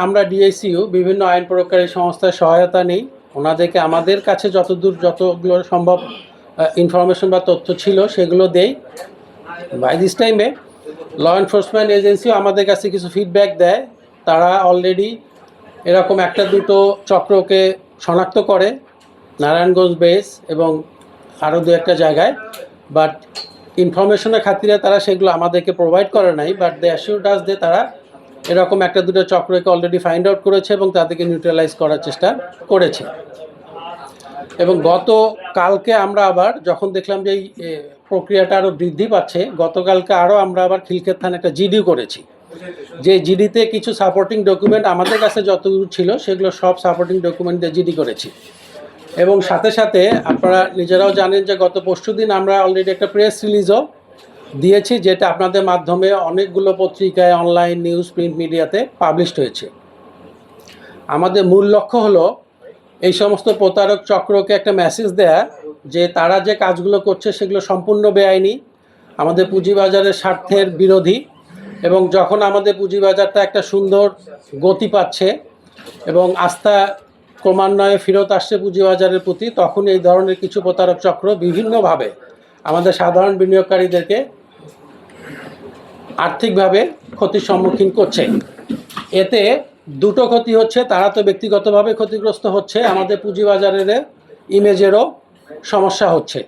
আমরা ডিএসইউ বিভিন্ন আইন প্রয়োগকারী সংস্থার সহায়তা নেই। ওনাদেরকে আমাদের কাছে যতগুলো সম্ভব ইনফরমেশন বা তথ্য ছিল সেগুলো দেই। বাই দিস টাইমে ল এনফোর্সমেন্ট এজেন্সিও আমাদের কাছে কিছু ফিডব্যাক দেয়। তারা অলরেডি এরকম একটা দুটো চক্রকে শনাক্ত করে নারায়ণগঞ্জ বেস এবং আরও দু একটা জায়গায়, বাট ইনফরমেশনের খাতিরে তারা সেগুলো আমাদেরকে প্রোভাইড করে নাই। বাট দে অ্যাসিউরড আস যে তারা এরকম একটা দুটো চক্রকে অলরেডি ফাইন্ড আউট করেছে এবং তাদেরকে নিউট্রালাইজ করার চেষ্টা করেছে। এবং গতকালকে আমরা আবার যখন দেখলাম যে এই প্রক্রিয়াটা আরও বৃদ্ধি পাচ্ছে, গতকালকে আরও আমরা আবার খিলক্ষেত থানায় একটা জিডি করেছি। যে জিডিতে কিছু সাপোর্টিং ডকুমেন্ট আমাদের কাছে যতদূর ছিল সেগুলো সব সাপোর্টিং ডকুমেন্ট দিয়ে জিডি করেছি। এবং সাথে সাথে আপনারা নিজেরাও জানেন যে গত পরশুদিন আমরা অলরেডি একটা প্রেস রিলিজও দিয়েছি, যেটা আপনাদের মাধ্যমে অনেকগুলো পত্রিকায়, অনলাইন নিউজ, প্রিন্ট মিডিয়াতে পাবলিশড হয়েছে। আমাদের মূল লক্ষ্য হলো এই সমস্ত প্রতারক চক্রকে একটা মেসেজ দেয়া যে তারা যে কাজগুলো করছে সেগুলো সম্পূর্ণ বেআইনি, আমাদের পুঁজিবাজারের স্বার্থের বিরোধী। এবং যখন আমাদের পুঁজিবাজারটা একটা সুন্দর গতি পাচ্ছে এবং আস্থা ক্রমান্বয়ে ফেরত আসছে পুঁজিবাজারের প্রতি, তখন এই ধরনের কিছু প্রতারক চক্র বিভিন্নভাবে আমাদের সাধারণ বিনিয়োগকারীদেরকে আর্থিকভাবে ক্ষতির সম্মুখীন করছে। এতে দুটো ক্ষতি হচ্ছে, তারা তো ব্যক্তিগতভাবে ক্ষতিগ্রস্ত হচ্ছে, আমাদের পুঁজিবাজারের ইমেজেরও সমস্যা হচ্ছে।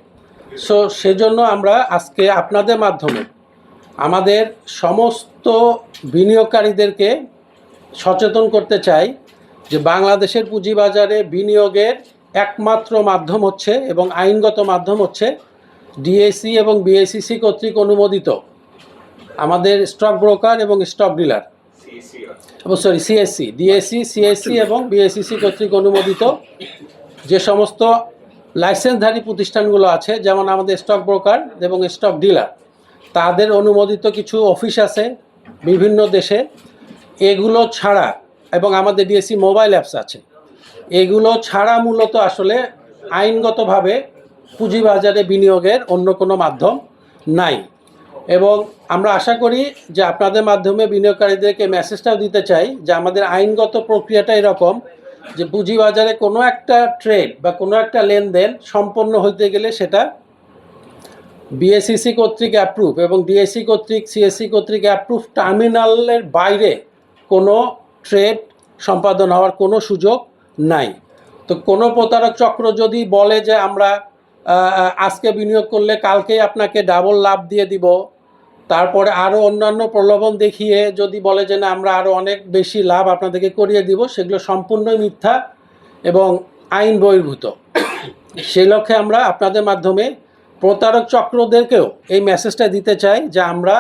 সেজন্য আমরা আজকে আপনাদের মাধ্যমে আমাদের সমস্ত বিনিয়োগকারীদেরকে সচেতন করতে চাই যে বাংলাদেশের পুঁজিবাজারে বিনিয়োগের একমাত্র মাধ্যম হচ্ছে এবং আইনগত মাধ্যম হচ্ছে ডিএসই এবং বিএসইসি কর্তৃক অনুমোদিত আমাদের স্টক ব্রোকার এবং stock dealer, CSC, DSC, CSC এবং বিএসইসি কর্তৃক অনুমোদিত যে সমস্ত লাইসেন্সধারী প্রতিষ্ঠানগুলো আছে, যেমন আমাদের স্টক ব্রোকার এবং স্টক ডিলার, তাদের অনুমোদিত কিছু অফিস আছে বিভিন্ন দেশে। এগুলো ছাড়া এবং আমাদের ডিএসসি মোবাইল অ্যাপস আছে, এগুলো ছাড়া মূলত আসলে আইনগতভাবে পুঁজিবাজারে বিনিয়োগের অন্য কোনো মাধ্যম নাই। এবং আমরা আশা করি যে আপনাদের মাধ্যমে বিনিয়োগকারীদেরকে মেসেজটাও দিতে চাই যে আমাদের আইনগত প্রক্রিয়াটা এরকম যে পুঁজিবাজারে কোনো একটা ট্রেড বা কোনো একটা লেনদেন সম্পন্ন হইতে গেলে সেটা বিএসইসি কর্তৃক অ্যাপ্রুভ এবং ডিএসসি কর্তৃক, সিএসসি কর্তৃক অ্যাপ্রুভ টার্মিনালের বাইরে কোনো ট্রেড সম্পাদন হওয়ার কোনো সুযোগ নাই। তো কোনো প্রতারক চক্র যদি বলে যে আমরা আজকে বিনিয়োগ করলে কালকেই আপনাকে ডাবল লাভ দিয়ে দিব, তারপরে আরও অন্যান্য প্রলোভন দেখিয়ে যদি বলে যে না আমরা আরও অনেক বেশি লাভ আপনাদেরকে করিয়ে দিব, সেগুলো সম্পূর্ণই মিথ্যা এবং আইন বহির্ভূত। সেই লক্ষ্যে আমরা আপনাদের মাধ্যমে প্রতারক চক্রদেরকেও এই মেসেজটা দিতে চাই যে আমরা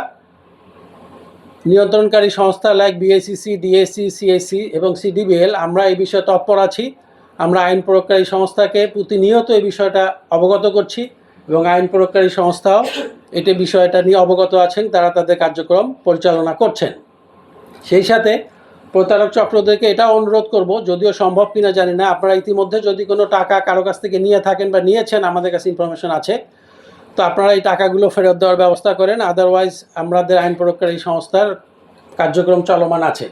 নিয়ন্ত্রণকারী সংস্থা লাইক বিএসইসি, ডিএসসি, সিএসসি এবং সিডিবিএল আমরা এই বিষয়ে তৎপর আছি। আমরা আইন প্রয়োগকারী সংস্থাকে প্রতিনিয়ত এই বিষয়টা অবগত করছি এবং আইন প্রয়োগকারী সংস্থাও এটি বিষয়টা নিয়ে অবগত আছেন, তারা তাদের কার্যক্রম পরিচালনা করছেন। সেই সাথে প্রতারক চক্রদেরকে এটাও অনুরোধ করব, যদিও সম্ভব কিনা জানি না, আপনারা ইতিমধ্যে যদি কোনো টাকা কারো কাছ থেকে নিয়ে থাকেন বা নিয়েছেন, আমাদের কাছে ইনফরমেশন আছে, তো আপনারা এই টাকাগুলো ফেরত দেওয়ার ব্যবস্থা করেন। আদারওয়াইজ আমাদের আইন প্রয়োগকারী সংস্থার কার্যক্রম চলমান আছে।